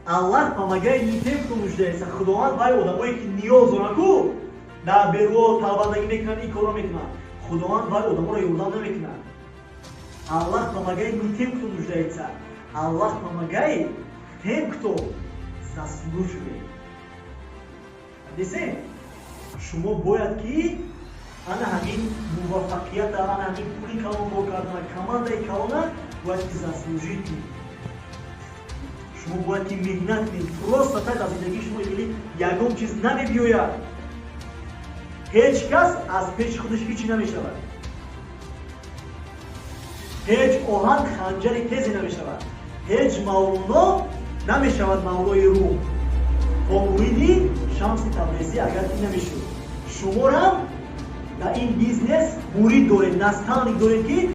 Аллаҳ помогает не тем, кто нуждается. Худованд вай одамое ки ниёз доранд ку дар беруо тавбандагӣ мекунанд, ин корро мекунанд. Худованд вай одаморо ёрдам намекунад. Аллаҳ помогает не тем, кто нуждается. Аллаҳ помогает тем, кто заслуживает. Десем, шумо бояд ки ана ҳамин муваффақият, ана ҳамин пули калон бо кардан, командаи калона бояд ки заслужид кунед. Шумо бояд ки меҳнат кунед. Просто так аз зиндагии шумо или ягон чиз намебиёяд. ҳеҷ кас аз пеши худаш ҳичи намешавад. ҳеҷ оҳан ханҷари тезе намешавад. ҳеҷ мавлоно намешавад мавлои рӯҳ. то муриди Шамси Табризӣ агар ин намешуд, шуморам дар ин бизнес мурид доред, наставник доред ки